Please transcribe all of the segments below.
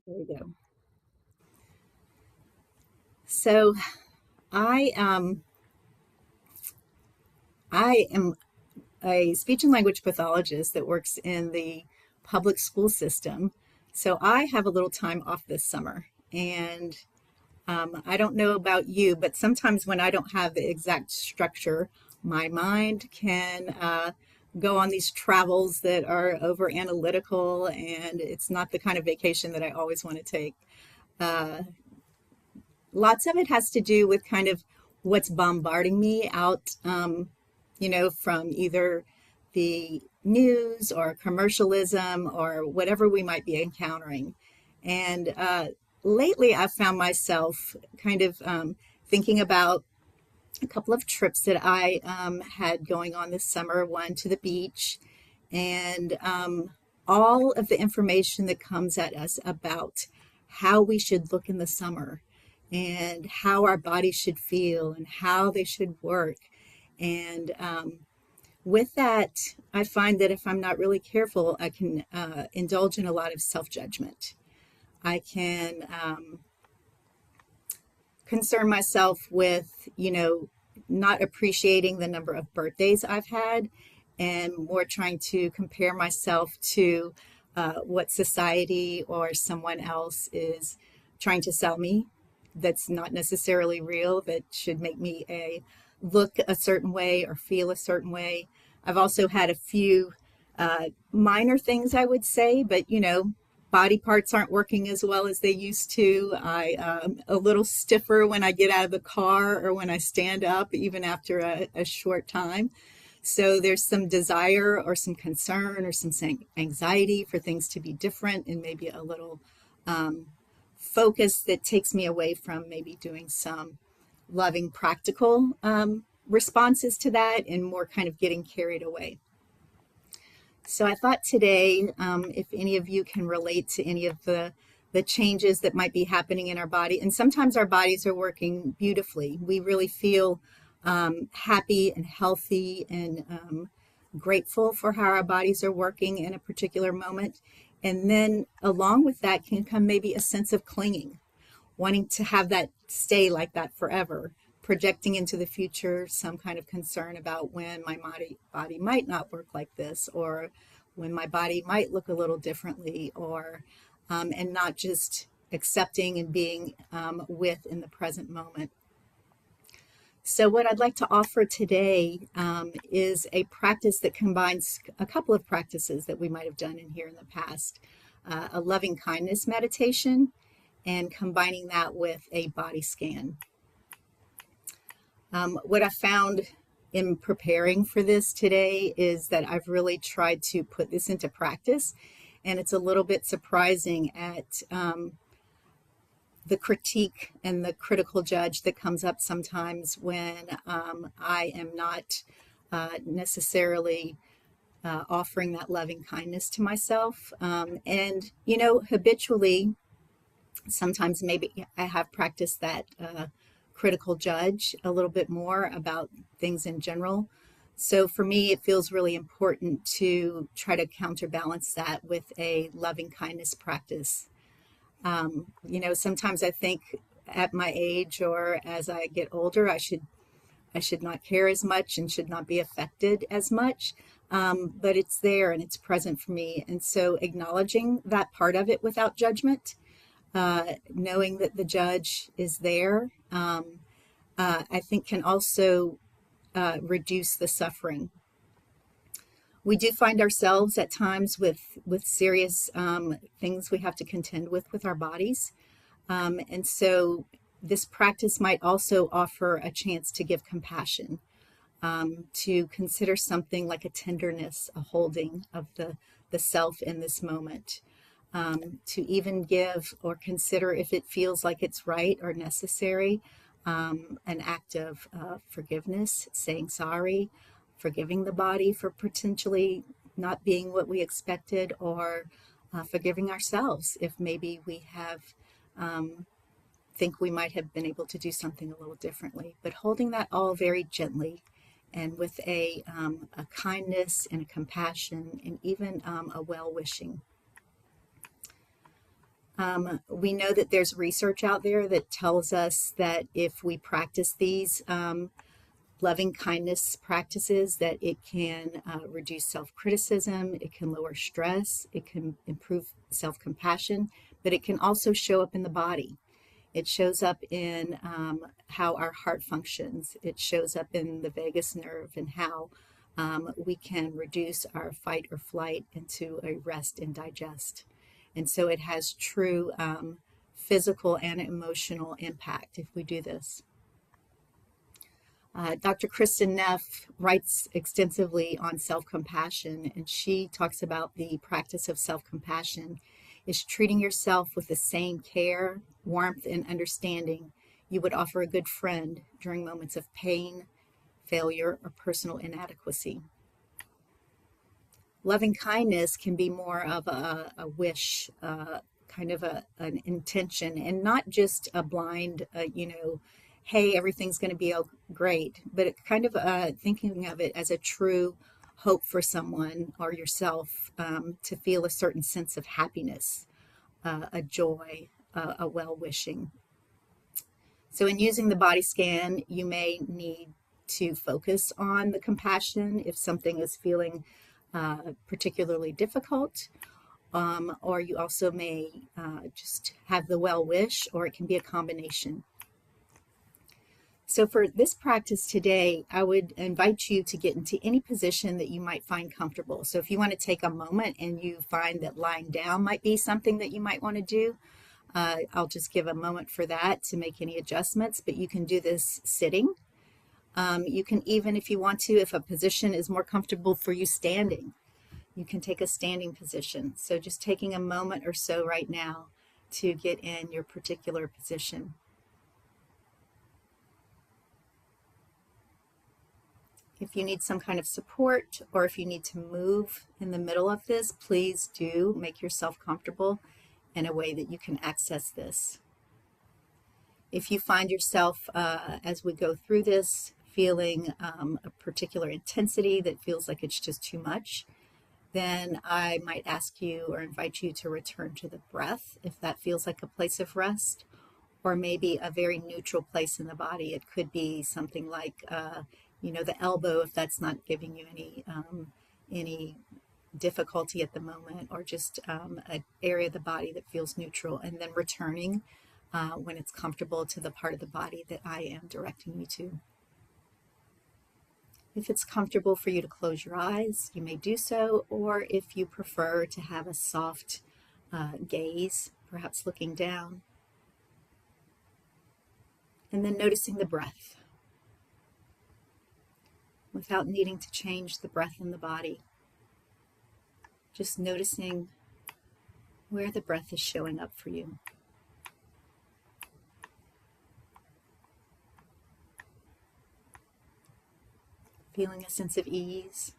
There we go. So I um I am a speech and language pathologist that works in the public school system. So I have a little time off this summer, and I don't know about you, but sometimes when I don't have the exact structure, my mind can go on these travels that are over analytical, and it's not the kind of vacation that I always want to take. Uh, Lots of it has to do with kind of what's bombarding me out, from either the news or commercialism or whatever we might be encountering. And lately, I've found myself kind of thinking about a couple of trips that I had going on this summer, one to the beach, and all of the information that comes at us about how we should look in the summer and how our bodies should feel and how they should work. And with that, I find that if I'm not really careful, I can indulge in a lot of self judgment. I can concern myself with, not appreciating the number of birthdays I've had and more trying to compare myself to what society or someone else is trying to sell me that's not necessarily real, that should make me look a certain way or feel a certain way. I've also had a few minor things, I would say, but body parts aren't working as well as they used to. I'm a little stiffer when I get out of the car or when I stand up, even after a short time. So there's some desire or some concern or some anxiety for things to be different, and maybe a little focus that takes me away from maybe doing some loving practical responses to that and more kind of getting carried away. So I thought today, if any of you can relate to any of the changes that might be happening in our body, and sometimes our bodies are working beautifully. We really feel happy and healthy and grateful for how our bodies are working in a particular moment. And then along with that can come maybe a sense of clinging, wanting to have that stay like that forever, projecting into the future some kind of concern about when my body might not work like this, or when my body might look a little differently, or and not just accepting and being with in the present moment. So what I'd like to offer today is a practice that combines a couple of practices that we might have done in here in the past. A loving kindness meditation and combining that with a body scan. What I found in preparing for this today is that I've really tried to put this into practice, and it's a little bit surprising at the critique and the critical judge that comes up sometimes when I am not necessarily offering that loving kindness to myself. And, habitually, sometimes maybe I have practiced that critical judge a little bit more about things in general. So for me, it feels really important to try to counterbalance that with a loving kindness practice. Sometimes I think at my age or as I get older, I should not care as much and should not be affected as much. But it's there and it's present for me. And so acknowledging that part of it without judgment, knowing that the judge is there, I think can also reduce the suffering. We do find ourselves at times with serious things we have to contend with our bodies. And so this practice might also offer a chance to give compassion, to consider something like a tenderness, a holding of the self in this moment, to even give or consider, if it feels like it's right or necessary, an act of forgiveness, saying sorry, forgiving the body for potentially not being what we expected, or forgiving ourselves if maybe we have think we might have been able to do something a little differently. But holding that all very gently and with a kindness and a compassion and even a well-wishing. We know that there's research out there that tells us that if we practice these loving kindness practices, that it can reduce self-criticism, it can lower stress, it can improve self-compassion, but it can also show up in the body. It shows up in how our heart functions. It shows up in the vagus nerve and how we can reduce our fight or flight into a rest and digest. And so it has true physical and emotional impact if we do this. Dr. Kristen Neff writes extensively on self-compassion, and she talks about the practice of self-compassion is treating yourself with the same care, warmth, and understanding you would offer a good friend during moments of pain, failure, or personal inadequacy. Loving kindness can be more of a wish, kind of an intention, and not just a blind, hey, everything's going to be great, but it kind of thinking of it as a true hope for someone or yourself to feel a certain sense of happiness, a joy, a well-wishing. So in using the body scan, you may need to focus on the compassion if something is feeling particularly difficult, or you also may just have the well wish, or it can be a combination. So for this practice today, I would invite you to get into any position that you might find comfortable. So if you want to take a moment and you find that lying down might be something that you might want to do, I'll just give a moment for that to make any adjustments, but you can do this sitting. You can even, if you want to, if a position is more comfortable for you standing, you can take a standing position. So just taking a moment or so right now to get in your particular position. If you need some kind of support or if you need to move in the middle of this, please do make yourself comfortable in a way that you can access this. If you find yourself, as we go through this, feeling a particular intensity that feels like it's just too much, then I might ask you or invite you to return to the breath if that feels like a place of rest, or maybe a very neutral place in the body. It could be something like, the elbow, if that's not giving you any difficulty at the moment, or just an area of the body that feels neutral, and then returning when it's comfortable to the part of the body that I am directing you to. If it's comfortable for you to close your eyes, you may do so, or if you prefer to have a soft gaze, perhaps looking down, and then noticing the breath without needing to change the breath in the body. Just noticing where the breath is showing up for you. Feeling a sense of ease,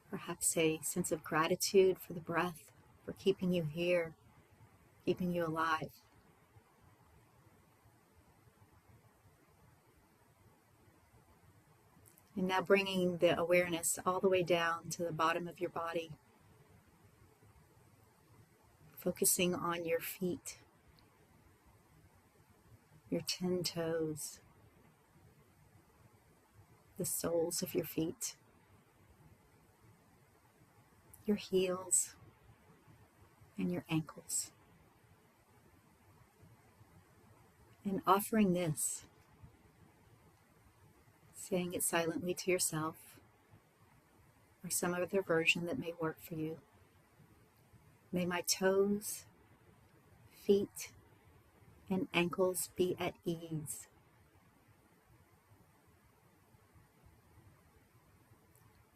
perhaps a sense of gratitude for the breath, for keeping you here, keeping you alive. And now bringing the awareness all the way down to the bottom of your body, focusing on your feet, your 10 toes, the soles of your feet, your heels, and your ankles. And offering this, saying it silently to yourself, or some other version that may work for you. May my toes, feet, and ankles be at ease.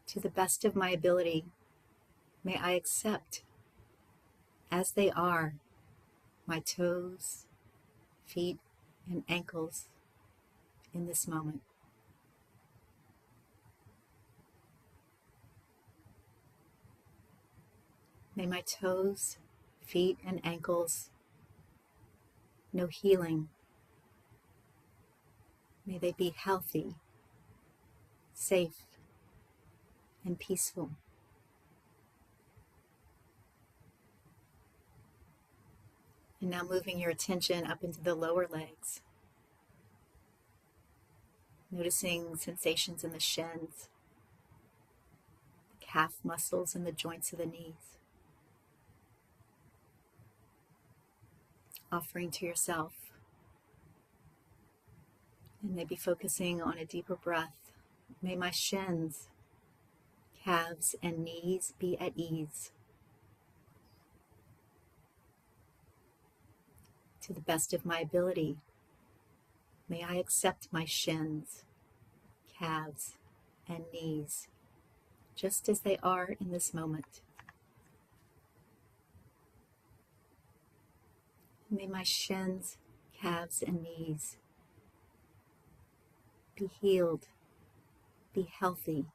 To the best of my ability, may I accept, as they are, my toes, feet, and ankles in this moment. May my toes, feet, and ankles know healing. May they be healthy, safe, and peaceful. And now moving your attention up into the lower legs. Noticing sensations in the shins, the calf muscles, and the joints of the knees. Offering to yourself, and maybe focusing on a deeper breath. May my shins, calves, and knees be at ease. To the best of my ability, may I accept my shins, calves, and knees just as they are in this moment. May my shins, calves, and knees be healed, be healthy,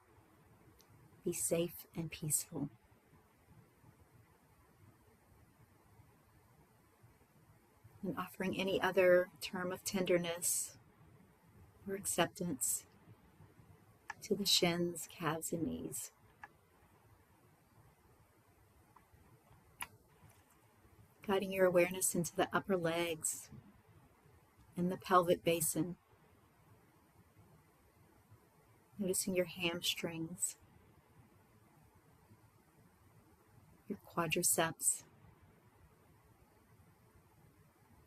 be safe and peaceful. And offering any other term of tenderness or acceptance to the shins, calves, and knees. Guiding your awareness into the upper legs and the pelvic basin. Noticing your hamstrings, your quadriceps,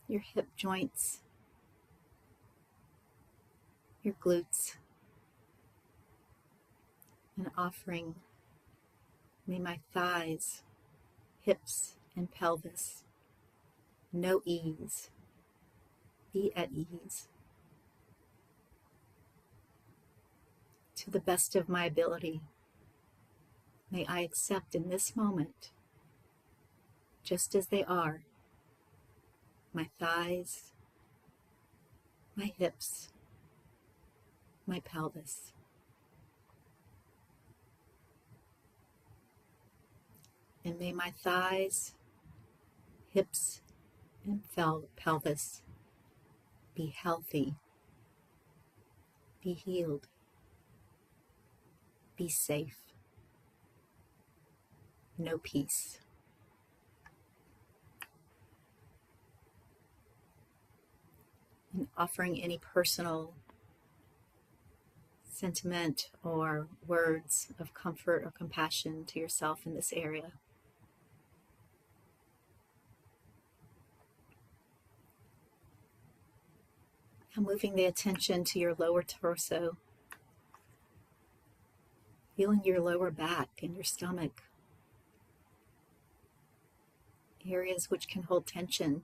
your hip joints, your glutes, and offering, may my thighs, hips, and pelvis know ease, be at ease. To the best of my ability, may I accept in this moment, just as they are, my thighs, my hips, my pelvis. And may my thighs, hips, and pelvis be healthy, be healed, be safe, know peace. And offering any personal sentiment or words of comfort or compassion to yourself in this area. Now moving the attention to your lower torso, feeling your lower back and your stomach, areas which can hold tension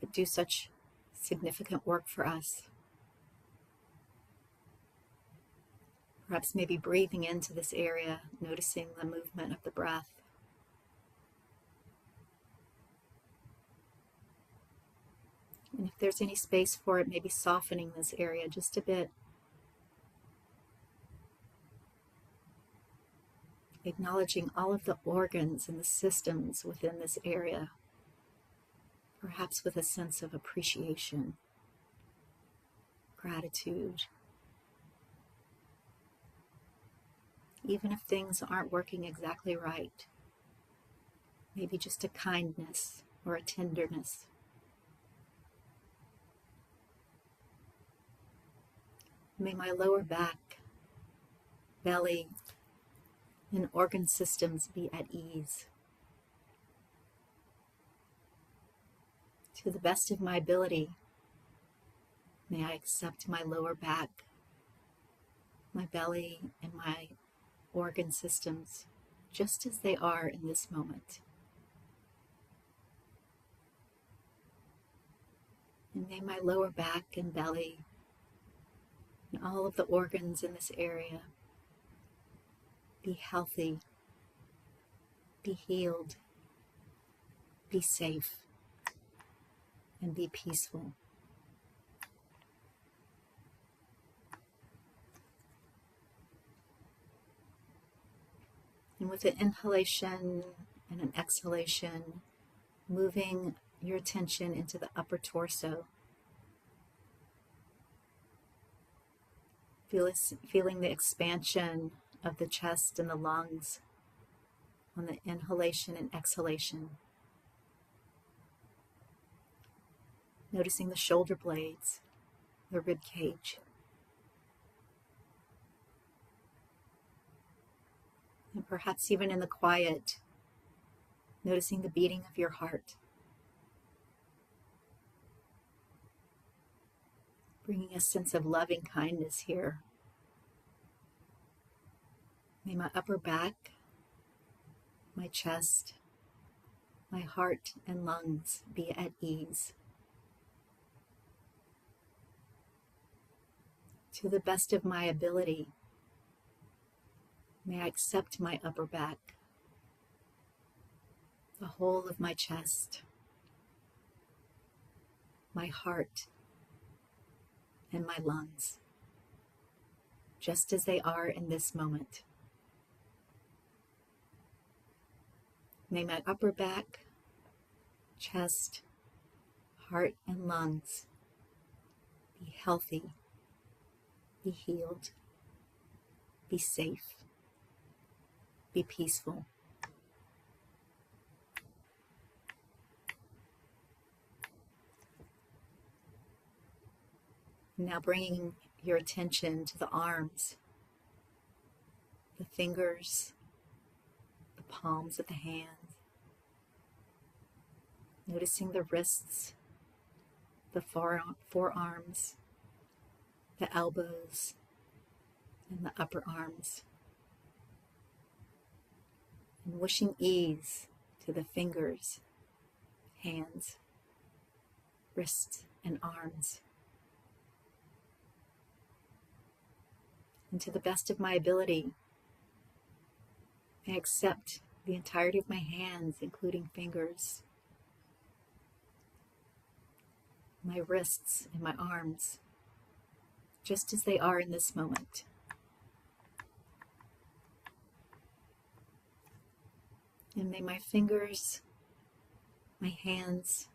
but do such significant work for us. Perhaps maybe breathing into this area, noticing the movement of the breath. And if there's any space for it, maybe softening this area just a bit. Acknowledging all of the organs and the systems within this area, perhaps with a sense of appreciation, gratitude. Even if things aren't working exactly right, maybe just a kindness or a tenderness. May my lower back, belly, and organ systems be at ease. To the best of my ability, may I accept my lower back, my belly, and my organ systems just as they are in this moment. And may my lower back and belly and all of the organs in this area be healthy, be healed, be safe, and be peaceful. And with an inhalation and an exhalation, moving your attention into the upper torso. Feeling the expansion of the chest and the lungs on the inhalation and exhalation. noticing the shoulder blades, the rib cage, and perhaps even in the quiet, noticing the beating of your heart, bringing a sense of loving kindness here. May my upper back, my chest, my heart and lungs be at ease. To the best of my ability, may I accept my upper back, the whole of my chest, my heart, and my lungs, just as they are in this moment. May my upper back, chest, heart, and lungs be healthy, be healed, be safe, be peaceful. Now bringing your attention to the arms, the fingers, the palms of the hands, noticing the wrists, the forearms, the elbows, and the upper arms. And wishing ease to the fingers, hands, wrists, and arms. And to the best of my ability, I accept the entirety of my hands, including fingers, my wrists, and my arms, just as they are in this moment. And may my fingers, my hands,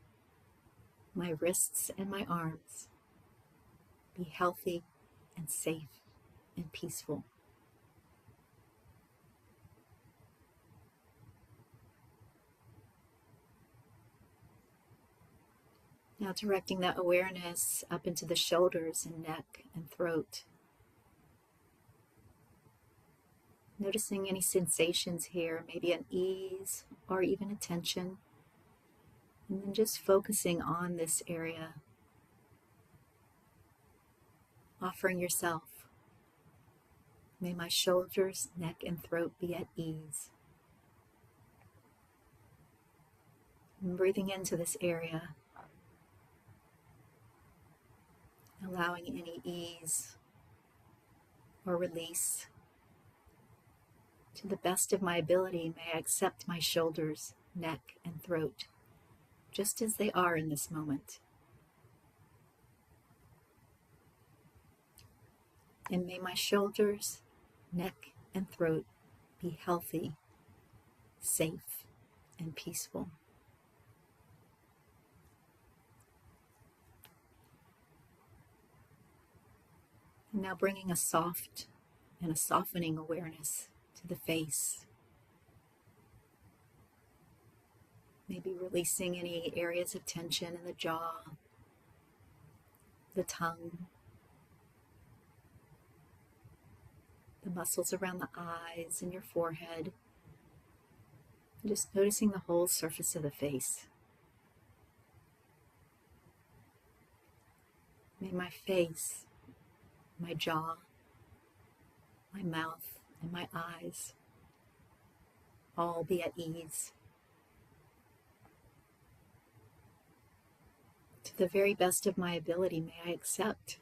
my wrists, and my arms be healthy and safe and peaceful. Now directing that awareness up into the shoulders and neck and throat. Noticing any sensations here, maybe an ease or even a tension. And then just focusing on this area. Offering yourself. May my shoulders, neck, and throat be at ease. And breathing into this area. Allowing any ease or release. To the best of my ability, may I accept my shoulders, neck, and throat, just as they are in this moment. And may my shoulders, neck, and throat be healthy, safe, and peaceful. And now bringing a soft and a softening awareness to the face. Maybe releasing any areas of tension in the jaw, the tongue, the muscles around the eyes and your forehead. And just noticing the whole surface of the face. May my face, my jaw, my mouth, and my eyes all be at ease. To the very best of my ability, may I accept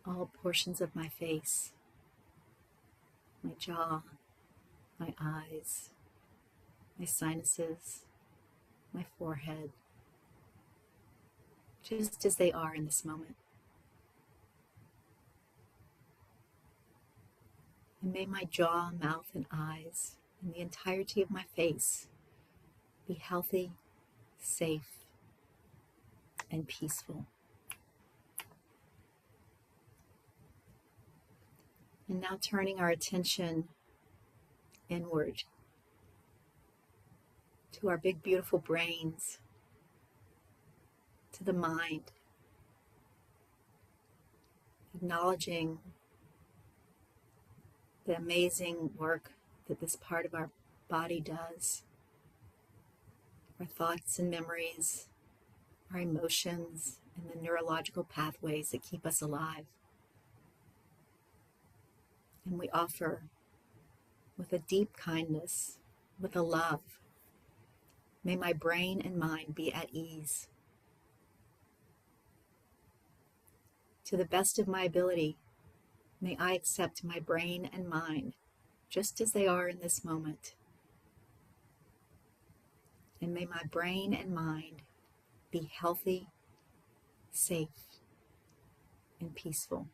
all portions of my face, my jaw, my eyes, my sinuses, my forehead, just as they are in this moment. And may my jaw, mouth, and eyes, and the entirety of my face be healthy, safe, and peaceful. And now turning our attention inward to our big, beautiful brains, to to the mind, acknowledging the amazing work that this part of our body does, our thoughts and memories, our emotions, and the neurological pathways that keep us alive. And we offer, with a deep kindness, with a love, may my brain and mind be at ease. To the best of my ability, may I accept my brain and mind just as they are in this moment. And may my brain and mind be healthy, safe, and peaceful.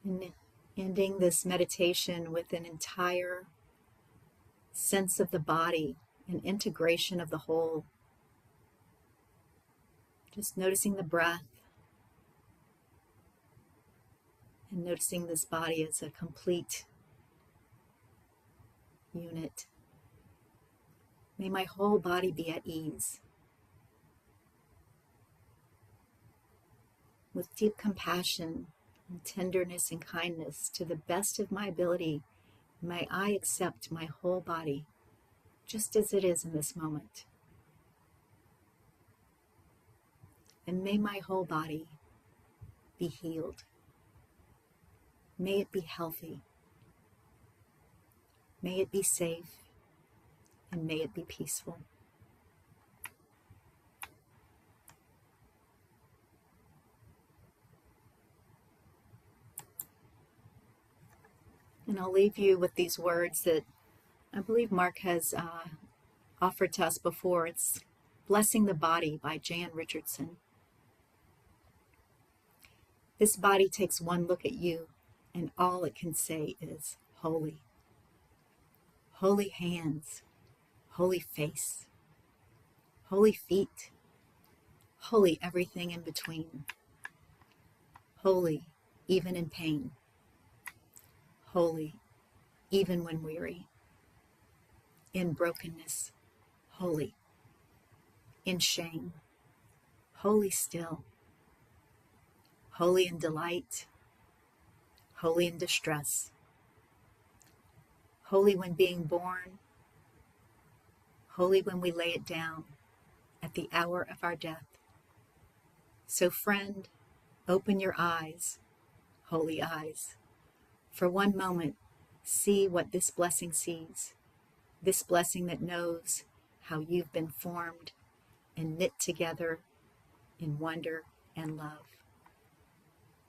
And ending this meditation with an entire sense of the body, an integration of the whole. Just noticing the breath and noticing this body as a complete unit. May my whole body be at ease. With deep compassion and tenderness and kindness, to the best of my ability, may I accept my whole body just as it is in this moment. And may my whole body be healed. May it be healthy. May it be safe. And may it be peaceful. And I'll leave you with these words that I believe Mark has offered to us before. It's Blessing the Body by Jan Richardson. This body takes one look at you, and all it can say is holy. Holy hands, holy face, holy feet, holy everything in between. Holy even in pain. Holy even when weary. In brokenness, holy. In shame, holy still. Holy in delight, holy in distress. Holy when being born, holy when we lay it down at the hour of our death. So friend, open your eyes, holy eyes. For one moment, see what this blessing sees. This blessing that knows how you've been formed and knit together in wonder and love.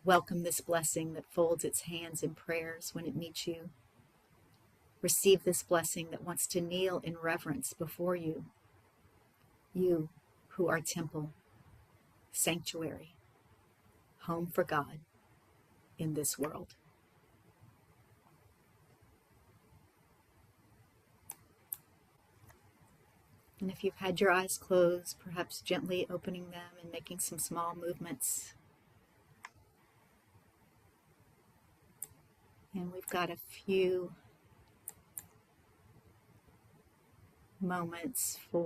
Welcome this blessing that folds its hands in prayers when it meets you. Receive this blessing that wants to kneel in reverence before you. You who are temple, sanctuary, home for God in this world. And if you've had your eyes closed, perhaps gently opening them and making some small movements. And we've got a few moments for